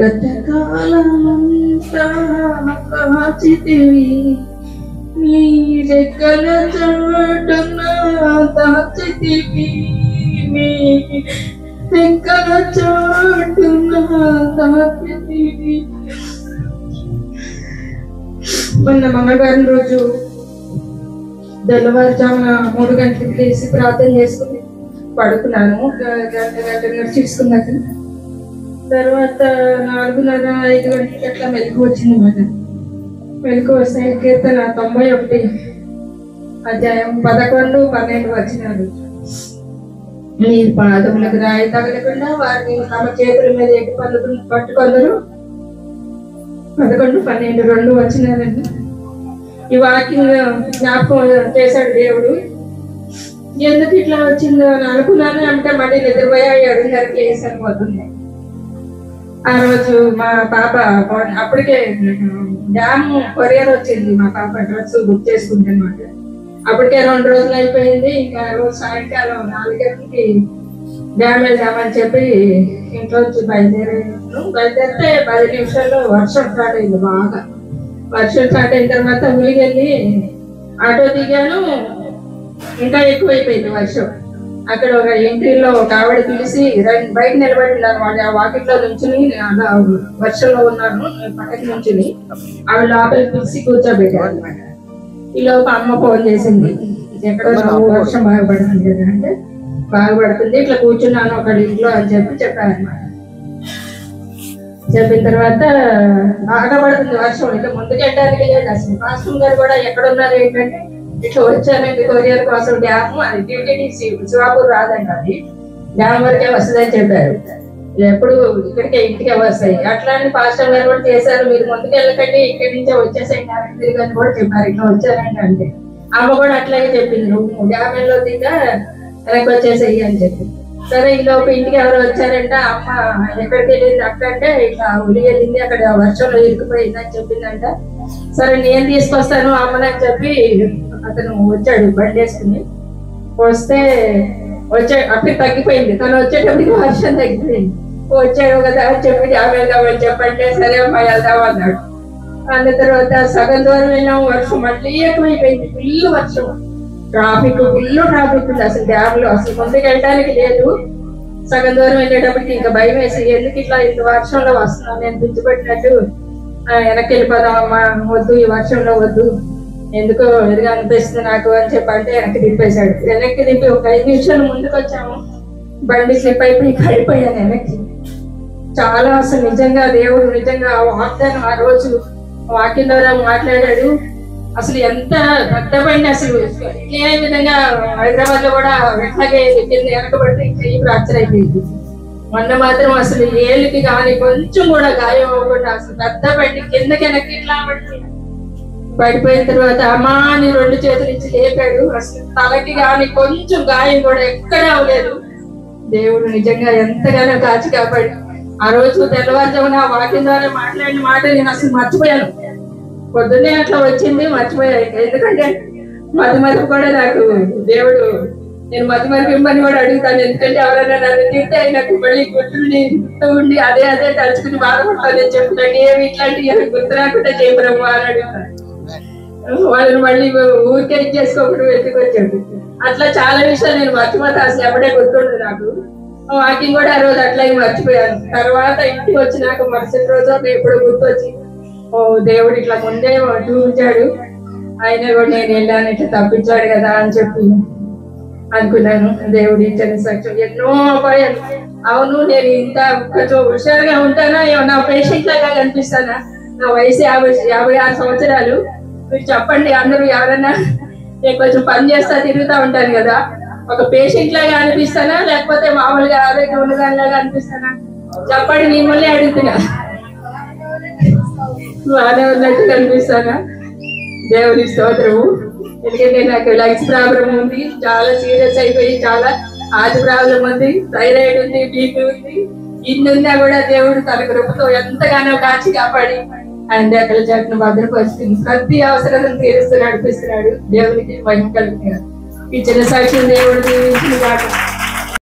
గతకాలమంతా కాచితివి నీ రెక్కల చాటున దాచితివి నీ రెక్కల చాటున దాచితివి. మొన్న మంగళవారం రోజు తెల్లవారుజామున 3 గంటలకు లేచి ప్రార్థన చేసుకుని పడుకున్నాను. గంట తీసుకున్నాక తర్వాత 4:30, 5 గంటలకి అట్లా మెలకు వచ్చింది మాట. మెలకు వస్తే కీర్తన 91 అధ్యాయం 11, 12 వచనాలు. నీ పాదములకు రాయి తగలకుండా వారిని తమ చేతుల మీద ఎట్టి పట్టుకొందరు. 11, 12, 2 వచనాలండి. ఈ వాక్యం జ్ఞాపకం చేశాడు దేవుడు. ఎందుకు ఇట్లా వచ్చిందో అని అనుకున్నాను. అంటే మళ్ళీ నిద్రపోయా 7:30కి లేసాను పోతుంది. ఆ రోజు మా పాప అప్పటికే డ్యామ్ కొరియర్ వచ్చింది. మా పాప డ్రెస్ బుక్ చేసుకుంటే అనమాట. అప్పటికే 2 రోజులు అయిపోయింది. ఇంకా రోజు సాయంకాలం 4 గంటలకి డ్యామ్ వెళ్దామని చెప్పి ఇంట్లోంచి బయలుదేరితే 10 నిమిషాల్లో వర్షం స్టార్ట్ అయింది. బాగా వర్షం స్టార్ట్ అయిన తర్వాత ఊరికెళ్ళి ఆటో దిగాను. ఇంకా ఎక్కువైపోయింది వర్షం. అక్కడ ఒక ఎంట్రీలో ఒక ఆవిడ పిలిచి బయట నిలబడినాను. వాళ్ళు ఆ వాకిట్లో నుంచుని అలా వర్షంలో ఉన్నాను. పక్కకి నుంచుని ఆవిడ లోపలికి పిలిచి కూర్చోబెట్టాను అనమాట. ఈలోపు అమ్మ ఫోన్ చేసింది, ఎక్కడో వర్షం బాగుపడుతుంది కదా అంటే, బాగుపడుతుంది ఇట్లా కూర్చున్నాను ఒక ఇంట్లో అని చెప్పాను అనమాట. చెప్పిన తర్వాత బాగా పడుతుంది వర్షం. ఇట్లా ముందుకు వెళ్ళడానికి లేదు అసలు. పాస్టర్ గారు కూడా ఎక్కడున్నారు ఏంటంటే, ఇట్లా వచ్చానండి కొరియర్ కోసం డ్యామ్, అది టీటీడీసీ శివాపూర్ రాదండి, అది డ్యామ్ వరకే వస్తుందని చెప్పారు. ఎప్పుడు ఇక్కడికే ఇంటికే వస్తాయి అట్లా అని పాస్టర్ గారు కూడా చేశారు. మీరు ముందుకు వెళ్ళకండి, ఇక్కడి నుంచే వచ్చేసాయి అని కూడా చెప్పారు. ఇట్లా వచ్చారండి అంటే అమ్మ కూడా అట్లాగే చెప్పింది, నువ్వు డ్యామ్ లో దిగా వెనక్కి వచ్చేసాయి అని చెప్పి. సరే ఈ లోపు ఇంటికి ఎవరు వచ్చారంటే, అమ్మ ఎక్కడికి వెళ్ళింది అక్కడంటే ఇట్లా ఉలి వెళ్ళింది, అక్కడ వర్షంలో ఇరుక్కుపోయింది అని చెప్పిందంట. సరే నేను తీసుకొస్తాను అమ్మనని చెప్పి అతను వచ్చాడు బండి వేసుకుని. వస్తే అప్పుడు తగ్గిపోయింది. తను వచ్చేటప్పటికి వర్షం తగ్గిపోయింది. వచ్చాడు కదా అని చెప్పి డ్యామ్ వెళ్దామని చెప్పంటే, సరే అమ్మా వెళ్దాం అన్నాడు. అన్న తర్వాత సగం దూరం వెళ్ళాము, వర్షం మళ్ళీ ఎక్కువైపోయింది. ఫుల్ వర్షం, ఫుల్ ట్రాఫిక్ ఉంది అసలు డ్యామ్ లో. అసలు ముందుకు వెళ్ళడానికి లేదు. సగం దూరం వెళ్ళేటప్పటికి ఇంకా భయం వేసి, ఎందుకు ఇట్లా ఇంత వర్షంలో వస్తున్నాను నేను పిచ్చిపెట్టినట్టు, వెనక్కి వెళ్ళిపోదామమ్మా, వద్దు ఈ వర్షంలో వద్దు, ఎందుకో ఎదుగా అనిపిస్తుంది నాకు అని చెప్పంటే వెనక్కి దింపేశాడు. వెనక్కి దింపి ఒక 5 నిమిషాలు ముందుకు వచ్చాము, బండి స్లిప్ అయిపోయి పడిపోయాను వెనక్కి. చాలా అసలు నిజంగా దేవుడు నిజంగా వాగ్దానం ఆ రోజు వాక్యం ద్వారా మాట్లాడాడు. అసలు ఎంత పెద్ద బండి అసలు. ఏ విధంగా హైదరాబాద్ లో కూడా వెంటనే కింద వెనకబడితే చెయ్యి ఫ్రాక్చర్ అయిపోయింది. మొన్న మాత్రం అసలు ఏళ్ళకి కానీ కొంచెం కూడా గాయం అవ్వకుండా అసలు పెద్ద బండి కిందకి వెనక్కి ఇట్లా పడిపోయిన తర్వాత అమ్మా అని 2 చేతులు ఇచ్చి లేపాడు. అసలు తలకి కానీ కొంచెం గాయం కూడా ఎక్కడ అవ్వలేదు. దేవుడు నిజంగా ఎంతగానో కాచి కాపాడు. ఆ రోజు తెల్లవారుజామున వాక్యం ద్వారా మాట్లాడిన మాట నేను అసలు మర్చిపోయాను. పొద్దున్నే అట్లా వచ్చింది, మర్చిపోయాను. ఎందుకంటే మతిమరుపు కూడా నాకు దేవుడు, నేను మతిమరుపు ఇమ్మని కూడా అడుగుతాను. ఎందుకంటే ఎవరైనా నన్ను తింటే నాకు మళ్ళీ గుర్తుండి అదే తలుచుకుని బాధపడతానని చెప్తాను. ఏమి ఇట్లాంటివి గుర్తు రాకుండా చేయబడము అని అడుగుతాను. వాళ్ళని మళ్ళీ ఊరికే ఇచ్చేసుకోకుండా వెతుకొచ్చాడు. అట్లా చాలా విషయాలు నేను మర్చిపోతా, అసలు ఎప్పుడే గుర్తుండదు నాకు. వాకింగ్ కూడా ఆ రోజు అట్లాగే మర్చిపోయాను. తర్వాత ఇంటికి వచ్చినాక మరుసటి రోజు ఎప్పుడు గుర్తొచ్చి, ఓ దేవుడు ఇట్లా ముందే చూపించాడు, అయినా కూడా నేను వెళ్ళాను, ఇట్లా తప్పించాడు కదా అని చెప్పి అనుకున్నాను. దేవుడు ఇచ్చిన సాక్ష్యం ఎన్నో అపాయాలు. అవును, నేను ఇంత కొంచెం హుషారుగా ఉంటానా, నా పేషెంట్ లాగా కనిపిస్తానా? నా వయసు 56 సంవత్సరాలు. మీరు చెప్పండి, అందరూ ఎవరన్నా నేను కొంచెం పని చేస్తా తిరుగుతా ఉంటాను కదా, ఒక పేషెంట్ లాగా అనిపిస్తానా లేకపోతే మామూలుగా ఆరోగ్యం ఉన్నదానిలాగా అనిపిస్తానా? చెప్పండి, మిమ్మల్ని అడుగుతున్నా. బాగానే ఉన్నట్టు కనిపిస్తానా? దేవుని స్తోత్రము. ఎందుకంటే నాకు లైఫ్ ప్రాబ్లం ఉంది, చాలా సీరియస్ అయిపోయి, చాలా హార్ట్ ప్రాబ్లం ఉంది, థైరాయిడ్ ఉంది, బీపీ ఉంది. ఇన్ని ఉన్నా కూడా దేవుడు తన కృపతో ఎంతగానో కాచి కాపాడి ఆయన అక్కడ చేతను భద్రపరుస్తుంది. ప్రతి అవసరం తీరుస్తూ నడిపిస్తున్నాడు. దేవునికి మహిమ కలుగుతున్నాడు. ఈ చిన్న సాక్ష్యం దేవుడు దీవించిన